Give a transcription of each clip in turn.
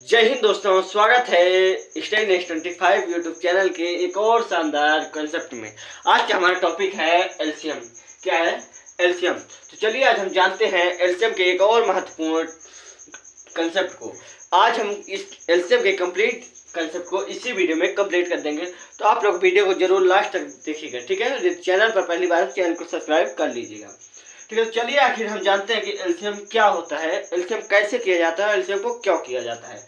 जय हिंद दोस्तों, स्वागत है स्टाइल नेक्स्ट 25 यूट्यूब चैनल के एक और शानदार कंसेप्ट में। आज का हमारा टॉपिक है एलसीएम। क्या है? एलसीएम। तो चलिए आज हम जानते हैं एलसीएम के एक और महत्वपूर्ण कंसेप्ट को। आज हम इस एलसीएम के कंप्लीट कंसेप्ट को इसी वीडियो में कंप्लीट कर देंगे, तो आप लोग वीडियो को जरूर लास्ट तक देखिएगा, ठीक है। चैनल पर पहली बार चैनल को सब्सक्राइब कर लीजिएगा, ठीक है। चलिए आखिर हम जानते हैं कि एलसीएम क्या होता है, एलसीएम कैसे किया जाता है, एलसीएम को क्यों किया जाता है।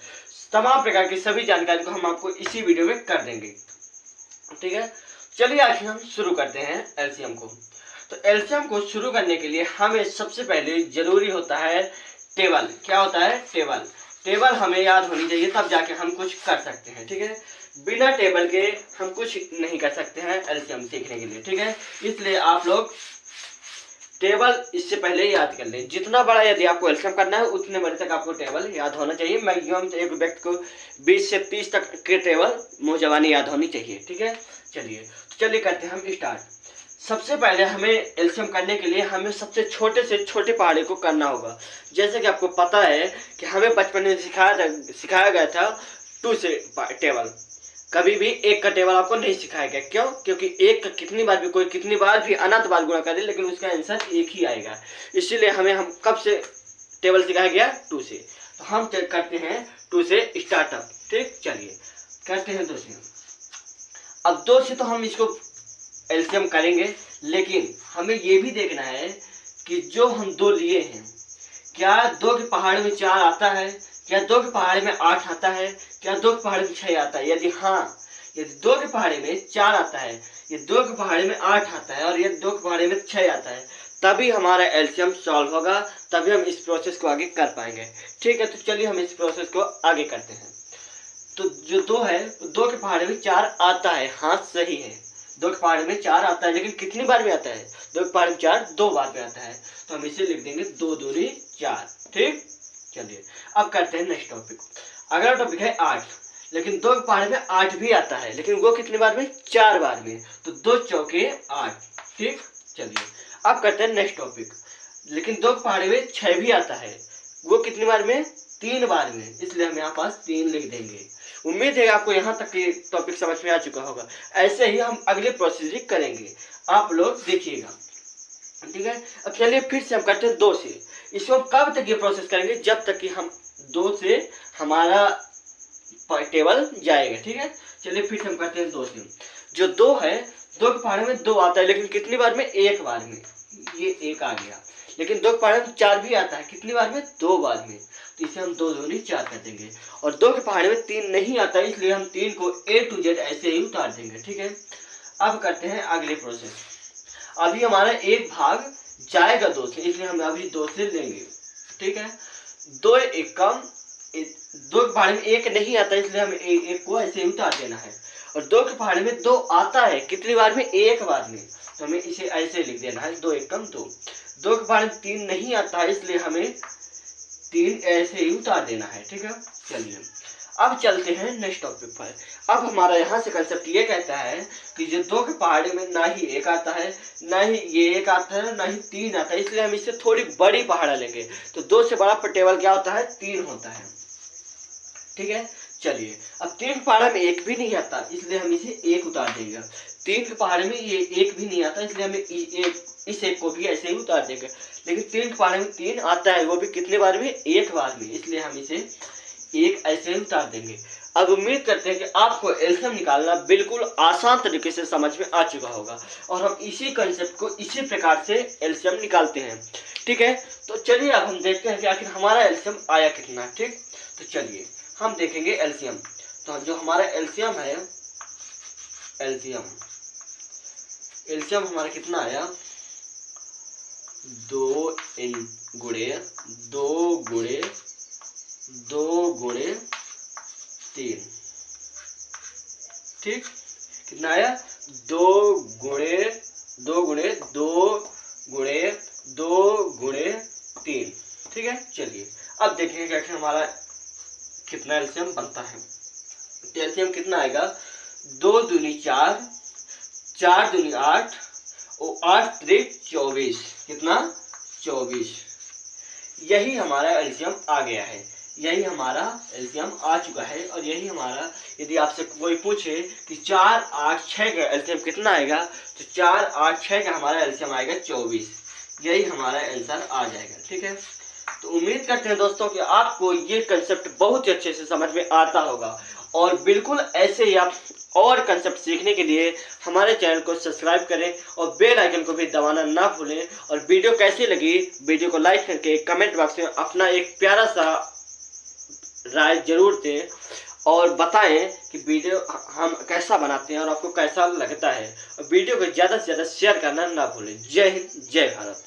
तमाम प्रकार की सभी जानकारी को हम आपको इसी वीडियो में कर देंगे, ठीक है। चलिए आखिर हम शुरू करते हैं एलसीएम को। तो एलसीएम को शुरू करने के लिए हमें सबसे पहले जरूरी होता है टेबल। क्या होता है? टेबल। टेबल हमें याद होनी चाहिए, तब जाके हम कुछ कर सकते हैं, ठीक है। बिना टेबल के हम कुछ नहीं कर सकते हैं एलसीएम सीखने के लिए, ठीक है। इसलिए आप लोग टेबल इससे पहले याद कर लें। जितना बड़ा यदि आपको एलसीएम करना है उतने बड़े तक आपको टेबल याद होना चाहिए। मैक्सिमम एक व्यक्ति को 20 से 30 तक के टेबल मुंह जबानी याद होनी चाहिए, ठीक है। चलिए करते हैं हम स्टार्ट। सबसे पहले हमें एलसीएम करने के लिए हमें सबसे छोटे से छोटे पहाड़े को करना होगा। जैसे कि आपको पता है कि हमें बचपन में सिखाया गया था 2 से टेबल। कभी भी एक का टेबल आपको नहीं सिखाया गया। क्यों? क्योंकि एक का कितनी बार भी अनंत बार गुणा करे, लेकिन उसका आंसर एक ही आएगा। इसीलिए हम कब से टेबल सिखाया गया? 2 से। तो हम करते हैं 2 से स्टार्टअप, ठीक। चलिए करते हैं 2 से। अब 2 से तो हम इसको एलसीएम करेंगे, लेकिन हमें ये भी देखना है कि जो हम 2 लिए हैं, क्या 2 के पहाड़ में 4 आता है, क्या 2 के पहाड़ में 8 आता है, क्या 2 के पहाड़ में 6 आता है। यदि हाँ, यदि 2 के पहाड़े में 4 आता है, ये 2 के पहाड़े में 8 आता है और ये 2 के पहाड़े में 6 आता है, तभी हमारा एलसीएम सॉल्व होगा, तभी हम इस प्रोसेस को आगे कर पाएंगे, ठीक है। तो चलिए हम इस प्रोसेस को आगे करते हैं। तो जो 2 है, 2 के पहाड़े में 4 आता है। हाँ, सही है, 2 के पहाड़े में 4 आता है, लेकिन कितनी बार में आता है? 2 के पहाड़े में 4 2 बार में आता है। तो हम इसे लिख देंगे 2 दूनी 4, ठीक। चलिए अब करते हैं नेक्स्ट टॉपिक। अगला टॉपिक है 8। लेकिन 2 के पहाड़े में 8 भी आता है, लेकिन वो कितनी बार में? 4 बार में। तो 2 चौके 8, ठीक। चलिए अब करते हैं नेक्स्ट टॉपिक। लेकिन 2 के पहाड़े में 6 भी आता है, वो कितनी बार में? 3 बार में। इसलिए हम यहाँ पास 3 लिख देंगे। उम्मीद है आपको यहाँ तक के टॉपिक समझ में आ चुका होगा। ऐसे ही हम अगले प्रोसीजर करेंगे, आप लोग देखिएगा, ठीक है। अब चलिए फिर से हम करते हैं 2 से। इसको हम कब तक ये प्रोसेस करेंगे? जब तक कि हम 2 से हमारा टेबल जाएगा, ठीक है। चलिए फिर से हम करते हैं 2 से। जो 2 है, 2 के पहाड़े में 2 आता है, लेकिन कितनी बार में? 1 बार में। ये 1 आ गया। लेकिन 2 के पहाड़े में 4 भी आता है, कितनी बार में? 2 बार में। तो इसे हम 2 दूनी 4 कर देंगे। और 2 के पहाड़े में 3 नहीं आता है, इसलिए हम 3 को A to Z ऐसे ही उतार देंगे, ठीक है। अब करते हैं अगले प्रोसेस। अभी हमारा एक भाग जाएगा 2 से, इसलिए हम अभी 2 से लेंगे, ठीक है। 2 एक कम, 2 के पहाड़े में 1 नहीं आता, इसलिए हमें 1 को ऐसे ही उतार देना है। और 2 के पहाड़े में 2 आता है, कितनी बार में? 1 बार में। तो हमें इसे ऐसे लिख देना है 2 एक कम 2। 2 के पहाड़े में 3 नहीं आता है, इसलिए हमें 3 ऐसे ही उतार देना है, ठीक है। चलिए अब चलते हैं नेक्स्ट टॉपिक पर। अब हमारा यहाँ से कंसेप्ट ये कहता है कि जो 2 के पहाड़े में ना ही 1 आता है, ना ही ये 1 आता है, ना ही 3 आता है, इसलिए हम इससे थोड़ी बड़ी पहाड़ा लेंगे। तो 2 से बड़ा टेबल क्या होता है? 3 होता है, ठीक है। चलिए अब 3 के पहाड़े में 1 भी नहीं आता, इसलिए हम इसे 1 उतार देंगे। 3 के पहाड़े में ये 1 भी नहीं आता, इसलिए हमें इस 1 को भी ऐसे ही उतार देंगे। लेकिन 3 के पहाड़े में 3 आता है, वो भी कितने बार में? 1 बार में, इसलिए हम इसे 1 ऐसे ही उतार देंगे। अब उम्मीद करते हैं कि आपको एलसीएम निकालना बिल्कुल आसान तरीके से समझ में आ चुका होगा, और हम इसी कंसेप्ट को इसी प्रकार से एलसीएम निकालते हैं, ठीक है। तो चलिए अब हम देखते हैं कि आखिर हमारा एलसीएम आया कितना, ठीक। तो चलिए हम देखेंगे एलसीएम। तो जो हमारा एलसीएम है, एलसीएम हमारा कितना आया? 2 गुणे 3, ठीक। कितना आया? 2 गुणे 3, ठीक है। चलिए अब देखेंगे कि आखिर हमारा कितना एलसीएम बनता है। तो एलसीएम कितना आएगा? 2 दूनी 4, 4 दूनी 8 और 8 त्रिक 24। कितना? 24। यही हमारा एलसीएम आ गया है। यही हमारा एलसीएम आ चुका है। और यही हमारा, यदि आपसे कोई पूछे कि 4, 8, 6 का एलसीएम कितना आएगा, तो 4, 8, 6 का हमारा एलसीएम आएगा 24। यही हमारा आंसर आ जाएगा। ठीक है, तो उम्मीद करते हैं दोस्तों कि आपको ये कंसेप्ट बहुत ही अच्छे से समझ में आता होगा। और बिल्कुल ऐसे ही आप और कंसेप्ट सीखने के लिए हमारे चैनल को सब्सक्राइब करें और बेल आइकन को भी दबाना ना भूलें। और वीडियो कैसी लगी, वीडियो को लाइक करके कमेंट बॉक्स में अपना एक प्यारा सा राय जरूर दें और बताएं कि वीडियो हम कैसा बनाते हैं और आपको कैसा लगता है। और वीडियो को ज़्यादा से ज़्यादा शेयर करना ना भूलें। जय हिंद, जय भारत।